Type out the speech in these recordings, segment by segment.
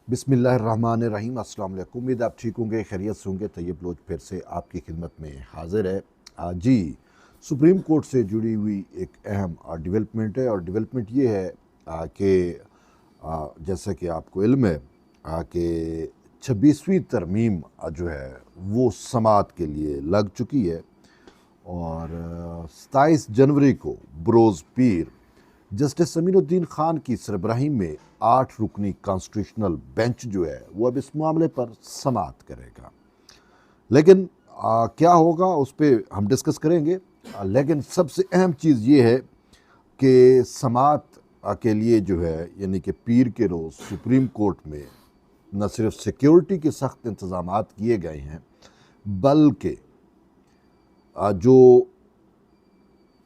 बिस्मिल्लाहिर्रहमानिर्रहीम। अस्सलाम वालेकुम। उम्मीद आप ठीक होंगे, खैरियत से होंगे। तैयब लोज फिर से आपकी खिदमत में हाजिर है। जी, सुप्रीम कोर्ट से जुड़ी हुई एक अहम डेवलपमेंट है, और डेवलपमेंट ये है कि जैसा कि आपको इल्म है कि 26वीं तरमीम जो है वो समात के लिए लग चुकी है, और 27 जनवरी को बरोज़ पीर जस्टिस समीरुद्दीन खान की सरबराही में 8 रुकनी कॉन्स्टिट्यूशनल बेंच जो है वो अब इस मामले पर समाअत करेगा। लेकिन क्या होगा उस पर हम डिस्कस करेंगे। लेकिन सबसे अहम चीज़ ये है कि समाअत के लिए जो है, यानी कि पीर के रोज़ सुप्रीम कोर्ट में न सिर्फ सिक्योरिटी के सख्त इंतज़ाम किए गए हैं, बल्कि जो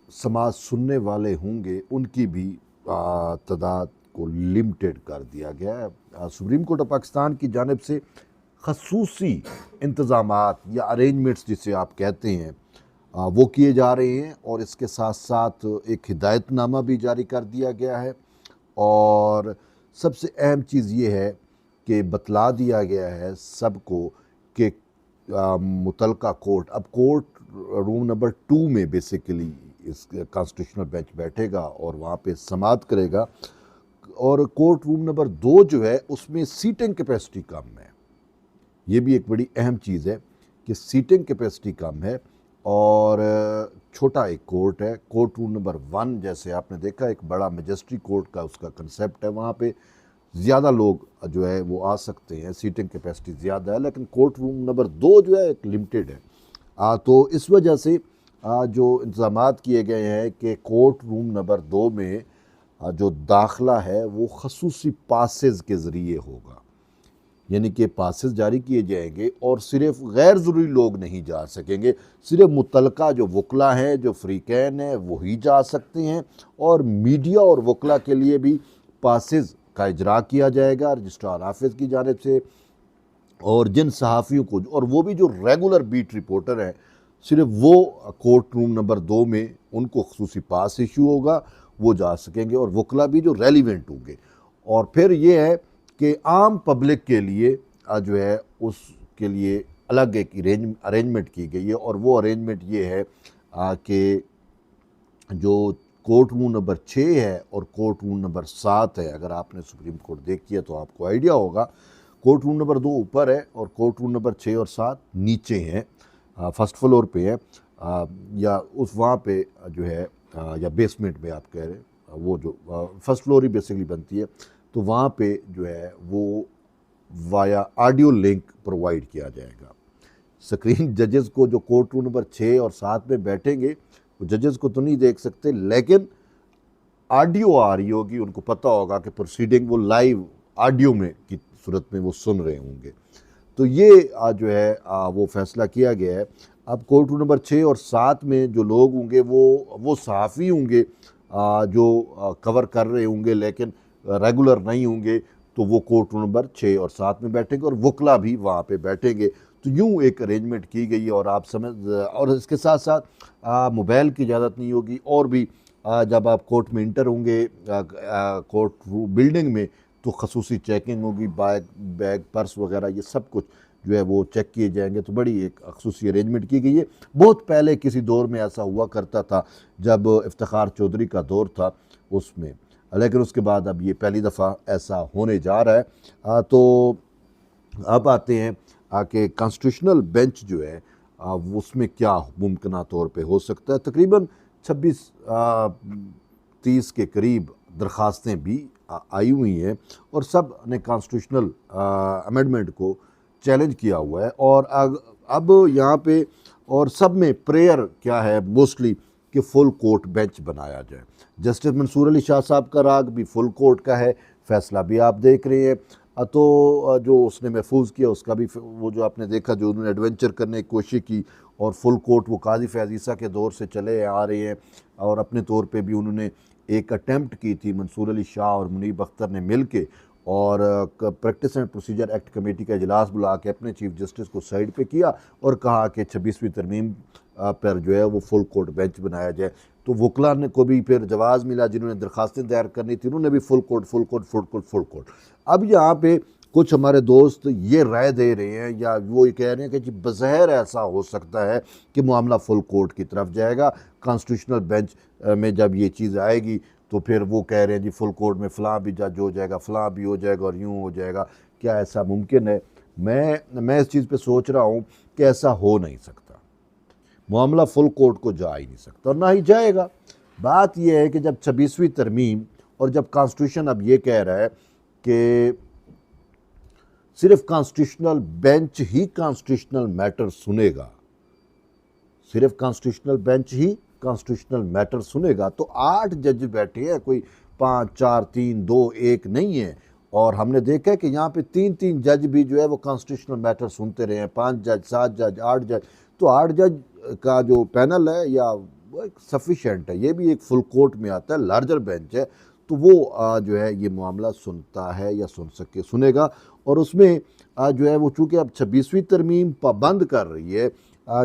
समाज सुनने वाले होंगे उनकी भी तादाद को लिमिटेड कर दिया गया है। सुप्रीम कोर्ट ऑफ पाकिस्तान की जानिब से खसूसी इंतज़ामात या अरेंजमेंट्स जिसे आप कहते हैं वो किए जा रहे हैं, और इसके साथ साथ एक हिदायतनामा भी जारी कर दिया गया है। और सबसे अहम चीज़ ये है कि बतला दिया गया है सबको कि मुतलका कोर्ट अब कोर्ट रूम नंबर 2 में बेसिकली इस कॉन्स्टिट्यूशनल बेंच बैठेगा और वहाँ पे समाअत करेगा। और कोर्ट रूम नंबर 2 जो है उसमें सीटिंग कैपेसिटी कम है। ये भी एक बड़ी अहम चीज़ है कि सीटिंग कैपेसिटी कम है, और छोटा एक कोर्ट है। कोर्ट रूम नंबर 1 जैसे आपने देखा एक बड़ा मैजिस्ट्रेट कोर्ट का उसका कंसेप्ट है, वहाँ पे ज़्यादा लोग जो है वो आ सकते हैं, सीटिंग कैपेसिटी ज़्यादा है। लेकिन कोर्ट रूम नंबर 2 जो है एक लिमिटेड है। तो इस वजह से जो इंतज़ामात किए गए हैं कि कोर्ट रूम नंबर 2 में जो दाखिला है वो खसूसी पासेस के ज़रिए होगा, यानी कि पासेस जारी किए जाएंगे और सिर्फ गैर ज़रूरी लोग नहीं जा सकेंगे। सिर्फ मुतलका जो वकला हैं, जो फ्रीकैन हैं, वही जा सकते हैं। और मीडिया और वकला के लिए भी पासेस का इजरा किया जाएगा रजिस्ट्रार ऑफिस की जानिब से। और जिन सहाफ़ियों को, और वो भी जो रेगुलर बीट रिपोर्टर हैं, सिर्फ वो कोर्ट रूम नंबर 2 में उनको खसूसी पास इशू होगा, वो जा सकेंगे, और वकला भी जो रेलिवेंट होंगे। और फिर ये है कि आम पब्लिक के लिए जो है उसके लिए अलग एक अरेंजमेंट की गई है। और वो अरेंजमेंट ये है कि जो कोर्ट रूम नंबर 6 है और कोर्ट रूम नंबर 7 है, अगर आपने सुप्रीम कोर्ट देखी है तो आपको आइडिया होगा, कोर्ट रूम नंबर 2 ऊपर है और कोर्ट रूम नंबर 6 और 7 नीचे हैं, फर्स्ट फ्लोर पे है, या उस वहाँ पे जो है या बेसमेंट में आप कह रहे हैं, वो जो फर्स्ट फ्लोर ही बेसिकली बनती है। तो वहाँ पे जो है वो वाया ऑडियो लिंक प्रोवाइड किया जाएगा। स्क्रीन जजेस को जो कोर्ट रूम नंबर 6 और 7 में बैठेंगे वो जजेस को तो नहीं देख सकते, लेकिन ऑडियो आ रही होगी, उनको पता होगा कि प्रोसीडिंग वो लाइव ऑडियो में की सूरत में वो सुन रहे होंगे। तो ये जो है वो फैसला किया गया है। अब कोर्ट रूम नंबर 6 और 7 में जो लोग होंगे वो सहाफ़ी होंगे जो कवर कर रहे होंगे, लेकिन रेगुलर नहीं होंगे, तो वो कोर्ट रूम नंबर 6 और 7 में बैठेंगे, और वकला भी वहाँ पे बैठेंगे। तो यूँ एक अरेंजमेंट की गई है। और आप समझ, और इसके साथ साथ मोबाइल की इजाज़त नहीं होगी। और भी जब आप कोर्ट में इंटर होंगे कोर्ट बिल्डिंग में, तो खसूसी चेकिंग होगी, बैग पर्स वगैरह ये सब कुछ जो है वो चेक किए जाएंगे। तो बड़ी एक खसूसी अरेंजमेंट की गई है। बहुत पहले किसी दौर में ऐसा हुआ करता था जब इफ्तिखार चौधरी का दौर था उसमें, लेकिन उसके बाद अब ये पहली दफ़ा ऐसा होने जा रहा है। तो अब आते हैं कि कॉन्स्टिट्यूशनल बेंच जो है उसमें क्या मुमकिन तौर पे हो सकता है। तकरीबन 26-30 के करीब दरख्वास्तें भी आई हुई हैं, और सब ने कॉन्स्टिट्यूशनल अमेंडमेंट को चैलेंज किया हुआ है। और अब यहाँ पे और सब में प्रेयर क्या है मोस्टली कि फुल कोर्ट बेंच बनाया जाए। जस्टिस मंसूर अली शाह साहब का राग भी फुल कोर्ट का है, फैसला भी आप देख रहे हैं। तो जो उसने महफूज किया उसका भी, वो जो आपने देखा जो उन्होंने एडवेंचर करने की कोशिश की, और फुल कोर्ट वो काजी फैज़ ईसा के दौर से चले आ रहे हैं। और अपने तौर पे भी उन्होंने एक अटैम्प्ट की थी, मंसूर अली शाह और मुनीब अख्तर ने मिल के, और practice and procedure act committee का इजलास बुला के अपने चीफ जस्टिस को साइड पे किया और कहा कि 26वीं तरमीम पर जो है वो फुल कोर्ट बेंच बनाया जाए। तो वकला ने को भी फिर जवाब मिला, जिन्होंने दरखास्तें दायर करनी थी उन्होंने भी full court full court full court full court. अब यहाँ पे कुछ हमारे दोस्त ये राय दे रहे हैं या वो ये कह रहे हैं कि जी बज़ाहिर ऐसा हो सकता है कि मामला फुल कोर्ट की तरफ जाएगा, कॉन्स्टिट्यूशनल बेंच में जब ये चीज़ आएगी तो फिर वो कह रहे हैं जी फुल कोर्ट में फ़लाँ भी जज हो जाएगा, फ़लाँ भी हो जाएगा और यूँ हो जाएगा। क्या ऐसा मुमकिन है? मैं इस चीज़ पे सोच रहा हूँ कि ऐसा हो नहीं सकता। मामला फुल कोर्ट को जा ही नहीं सकता और ना ही जाएगा। बात यह है कि जब 26वीं तरमीम और जब कॉन्स्टिट्यूशन अब ये कह रहा है कि सिर्फ कॉन्स्टिट्यूशनल बेंच ही कॉन्स्टिट्यूशनल मैटर सुनेगा, सिर्फ कॉन्स्टिट्यूशनल बेंच ही कॉन्स्टिट्यूशनल मैटर सुनेगा, तो 8 जज बैठे हैं, कोई 5, 4, 3, 2, 1 नहीं है। और हमने देखा है कि यहाँ पे 3-3 जज भी जो है वो कॉन्स्टिट्यूशनल मैटर सुनते रहे हैं, 5 जज, 7 जज, 8 जज। तो 8 जज का जो पैनल है या वो एक सफिशेंट है, ये भी एक फुल कोर्ट में आता है, लार्जर बेंच है, तो वो जो है ये मामला सुनता है या सुनेगा। और उसमें जो है वो चूँकि अब 26वीं तरमीम पाबंद कर रही है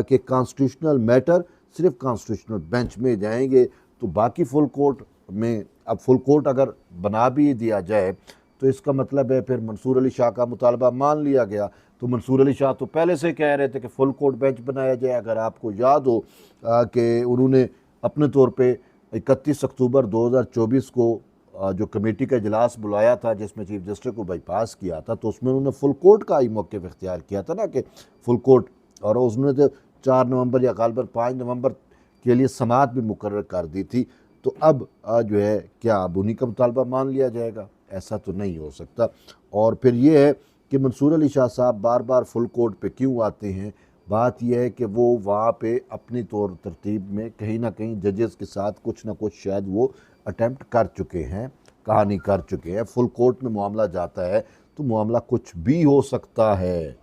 कि कॉन्स्टिट्यूशनल मैटर सिर्फ कॉन्स्टिट्यूशनल बेंच में जाएंगे, तो बाकी फुल कोर्ट में अब फुल कोर्ट अगर बना भी दिया जाए तो इसका मतलब है फिर मंसूर अली शाह का मुतालबा मान लिया गया। तो मंसूर अली शाह तो पहले से कह रहे थे कि फुल कोर्ट बेंच बनाया जाए। अगर आपको याद हो कि उन्होंने अपने तौर पे 31 अक्टूबर 2024 को जो कमेटी का इजलास बुलाया था जिसमें चीफ जस्टिस को बाईपास किया था, तो उसमें उन्होंने फुल कोर्ट का ही मौक़िफ़ इख्तियार किया था ना कि फुल कोर्ट, और उसने तो 4 नवंबर या गालिबन 5 नवंबर के लिए समाअत भी मुकर्रर कर दी थी। तो अब जो है क्या अब उन्हीं का मुतालबा मान लिया जाएगा? ऐसा तो नहीं हो सकता। और फिर ये है कि मंसूर अली शाह साहब बार बार फुल कोर्ट पे क्यों आते हैं? बात यह है कि वो वहाँ पे अपनी तौर तरतीब में कहीं ना कहीं जजेस के साथ कुछ ना कुछ शायद वो अटैम्प्ट कर चुके हैं, कहानी कर चुके हैं। फुल कोर्ट में मामला जाता है तो मामला कुछ भी हो सकता है।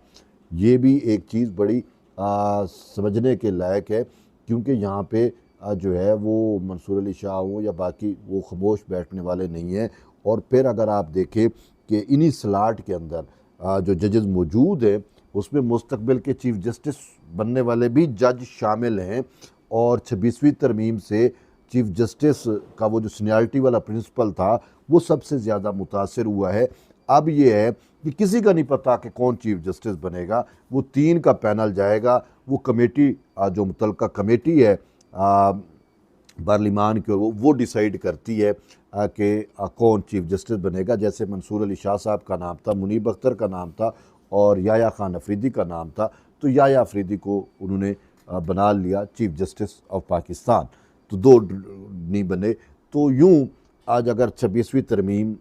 ये भी एक चीज़ बड़ी समझने के लायक है, क्योंकि यहाँ पे जो है वो मंसूर अली शाह हो या बाकी वो खामोश बैठने वाले नहीं हैं। और फिर अगर आप देखें कि इन्हीं स्लॉट के अंदर जो जजेस मौजूद हैं उसमें मुस्तकबिल के चीफ जस्टिस बनने वाले भी जज शामिल हैं। और 26वीं तरमीम से चीफ जस्टिस का वो जो सीनियरिटी वाला प्रिंसिपल था वो सबसे ज़्यादा मुतासर हुआ है। अब ये है कि किसी का नहीं पता कि कौन चीफ जस्टिस बनेगा। वो 3 का पैनल जाएगा, वो कमेटी जो मुतल्लिका कमेटी है पार्लिमान की, वो डिसाइड करती है कि कौन चीफ जस्टिस बनेगा। जैसे मंसूर अली शाह साहब का नाम था, मुनीब अख्तर का नाम था और याया खान अफरीदी का नाम था, तो याया अफरीदी को उन्होंने बना लिया चीफ जस्टिस ऑफ पाकिस्तान। तो 2 नहीं बने। तो यूँ आज अगर 26वीं तरमीम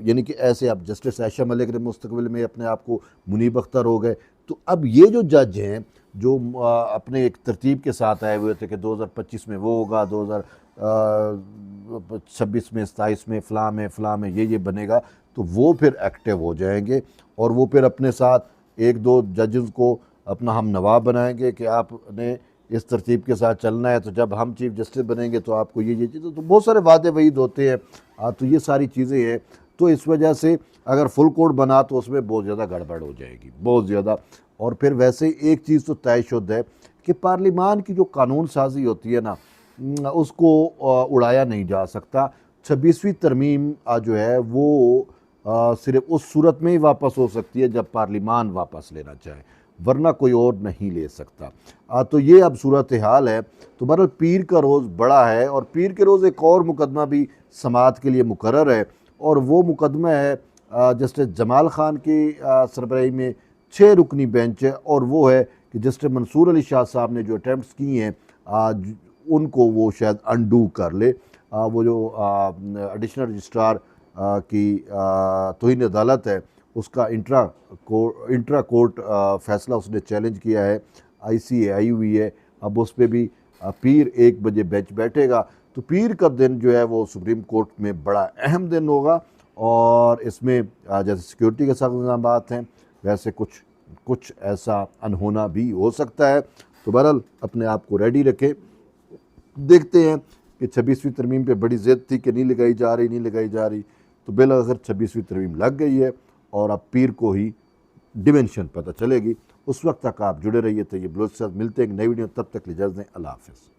यानी कि ऐसे अब जस्टिस आयशा मलिक ने मुस्तकबिल में अपने आप को मुनीब अख्तर हो गए, तो अब ये जो जज हैं जो अपने एक तरतीब के साथ आए हुए थे कि 2025 में वो होगा, 2026 में 27 में फ़लाँ में ये बनेगा, तो वो फिर एक्टिव हो जाएंगे और वो फिर अपने साथ 1-2 जजेस को अपना हम नवाब बनाएंगे कि आपने इस तरतीब के साथ चलना है, तो जब हम चीफ जस्टिस बनेंगे तो आपको ये चीज़ें, तो बहुत सारे वादे वईद होते हैं। तो ये सारी चीज़ें हैं। तो इस वजह से अगर फुल कोर्ट बना तो उसमें बहुत ज़्यादा गड़बड़ हो जाएगी, बहुत ज़्यादा। और फिर वैसे एक चीज़ तो तयशुद्ध है कि पार्लिमान की जो कानून साजी होती है ना, उसको उड़ाया नहीं जा सकता। 26वीं तरमीम जो है वो सिर्फ उस सूरत में ही वापस हो सकती है जब पार्लिमान वापस लेना चाहे, वरना कोई और नहीं ले सकता। तो ये अब सूरत हाल है। तो बहरहाल पीर का रोज़ बड़ा है और पीर के रोज़ एक और मुकदमा भी समाअत के लिए मुकर्रर है, और वो मुकदमा है जस्टिस जमाल ख़ान की सरबराही में 6 रुकनी बेंच है, और वो है कि जस्टिस मंसूर अली शाह साहब ने जो अटैम्प्ट्स किए हैं उनको वो शायद अनडू कर ले। वो जो एडिशनल रजिस्ट्रार की तौहीन अदालत है उसका इंट्रा कोर्ट फ़ैसला उसने चैलेंज किया है, ICA आई हुई है। अब उस पर भी पीर 1 बजे बेंच बैठेगा। तो पीर का दिन जो है वो सुप्रीम कोर्ट में बड़ा अहम दिन होगा, और इसमें जैसे सिक्योरिटी के साथ इंतजाम हैं वैसे कुछ ऐसा अनहोना भी हो सकता है। तो बहरहाल अपने आप को रेडी रखें। देखते हैं कि 26वीं तरमीम पे बड़ी ज़िद थी कि नहीं लगाई जा रही, तो बिलाखिर 26वीं तरमीम लग गई है और अब पीर को ही डिमेंशन पता चलेगी। उस वक्त तक आप जुड़े रहिए। तो ये ब्लॉग के साथ मिलते हैं एक नई वीडियो, तब तक इजाज़त दें। अल्लाह हाफ़िज़।